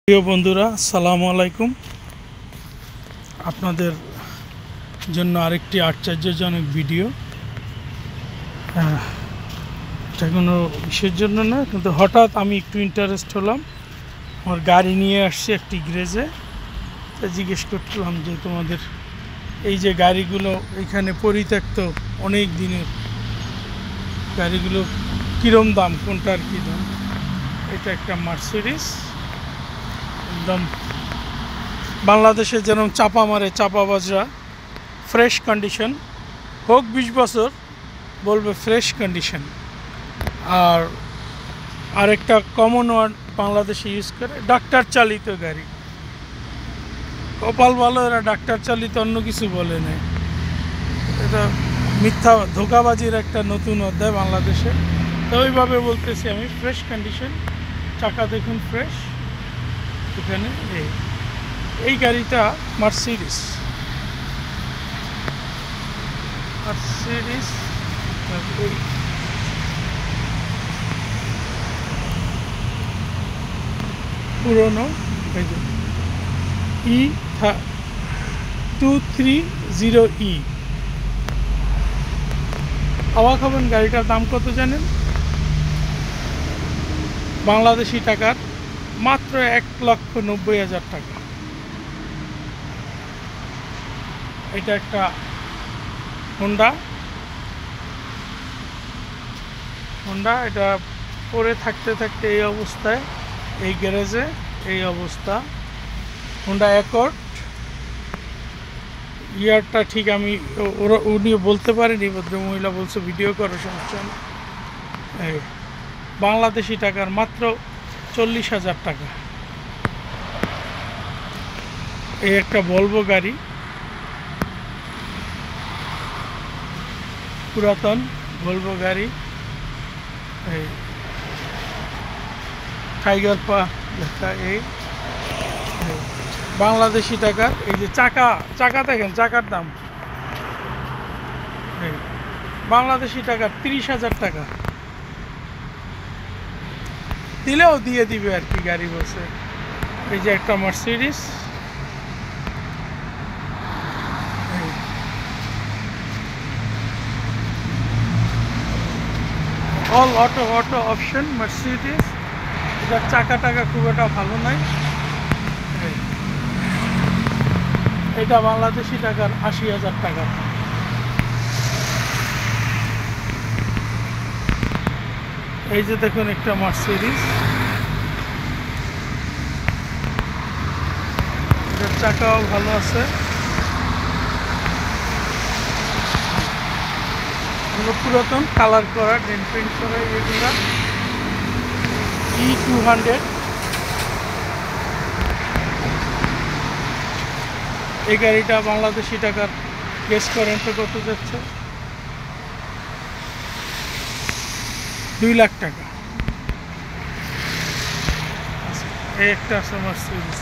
প্রিয় বন্ধুরা, আসসালামু আলাইকুম। আপনাদের জন্য আরেকটি আশ্চর্যজনক ভিডিও। এটা কোনো বিশের জন্য না, কিন্তু হঠাৎ আমি একটু ইন্টারেস্ট হলাম। আমার গাড়ি নিয়ে আসছি একটি গ্যারেজে। তা জিজ্ঞেস করছিলাম যে তোমাদের এই যে গাড়িগুলো এখানে পরিত্যক্ত অনেক দিনের গাড়িগুলো কীরম দাম, কোনটার কী দাম। এটা একটা মার্সিডিজ, একদম বাংলাদেশে যেরকম চাপা মারে চাপাবাজরা, ফ্রেশ কন্ডিশন হোক, 20 বছর বলবে ফ্রেশ কন্ডিশন। আর আরেকটা কমন ওয়ার্ড বাংলাদেশে ইউজ করে ডাক্তার চালিত গাড়ি। কপাল ভালো, এরা ডাক্তার চালিত, অন্য কিছু বলে না। এটা মিথ্যা ধোঁকাবাজির একটা নতুন অধ্যায় বাংলাদেশে। তো ওইভাবে বলতেছি আমি, ফ্রেশ কন্ডিশন, চাকা দেখুন ফ্রেশ। এখানে এই গাড়িটা মার্সিডিজ পুরনো, E230E। অবাক হবেন, গাড়িটার দাম কত জানেন? বাংলাদেশি টাকার মাত্র 1,90,000 টাকা। এটা একটা হোন্ডা। এটা পরে থাকতে এই অবস্থায়, এই গ্যারেজে এই অবস্থা। হোন্ডা অ্যাকর্ড, ইয়ারটা ঠিক আমি উনি বলতে পারিনি, ভদ্রমহিলা বলছে ভিডিও করার সমস্যা নেই। বাংলাদেশি টাকার মাত্র 40,000 টাকা। এই একটা ভলভো গাড়ি, পুরাতন ভলভো গাড়ি। এই টাইগার পা লেখা। এই বাংলাদেশি টাকা। এই যে চাকা দেখেন, চাকার দাম বাংলাদেশি টাকা 30,000 টাকা। দিলেও দিয়ে দিবে আর কি, গাড়ি বসে। এই যে একটা Mercedes, all auto option Mercedes. এটার চাকা টাকা খুব একটা ভালো নাই। এটা বাংলাদেশি টাকার 80,000 টাকা। এই যে দেখুন একটা মার্সিডিজ, এটার চাকাও ভালো আছে। পুরাতন, কালার করা, ডেন্ট পেন্ট করা। এগুলা E200। এই গাড়িটা বাংলাদেশি টাকার গেস করেন তো কত যাচ্ছে? 2 লাখ টাকা। এই একটা আছে মার্সিডিজ।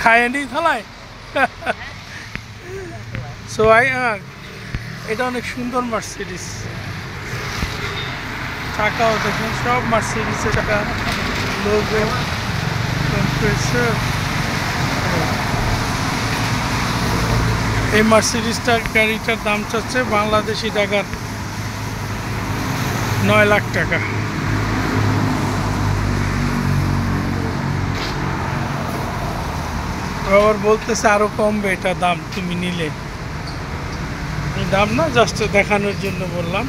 খায়নি থালায়। সো এটা অনেক সুন্দর মার্সিডিজ। চাকাও দেখুন, সব মার্সিডিজের চাকা, লোগো, কম্প্রেসর। এই মার্সিডিজটার গাড়িটার দাম চাচ্ছে বাংলাদেশি টাকার 9 লাখ টাকা। আবার বলতেছে আরো কমবে এটা দাম তুমি নিলে। দাম না, জাস্ট দেখানোর জন্য বললাম।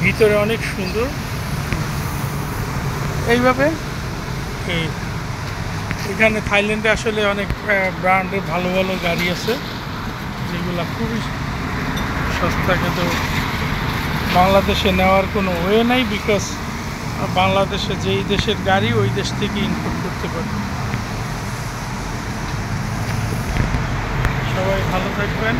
ভিতরে অনেক সুন্দর। এইভাবে এখানে থাইল্যান্ডে আসলে অনেক ব্র্যান্ডের ভালো ভালো গাড়ি আছে, যেগুলো খুবই সস্তা, কিন্তু বাংলাদেশে নেওয়ার কোনো ওয়ে নাই। বিকজ বাংলাদেশে যেই দেশের গাড়ি ওই দেশ থেকে ইম্পোর্ট করতে পারে। সবাই ভালো থাকবেন।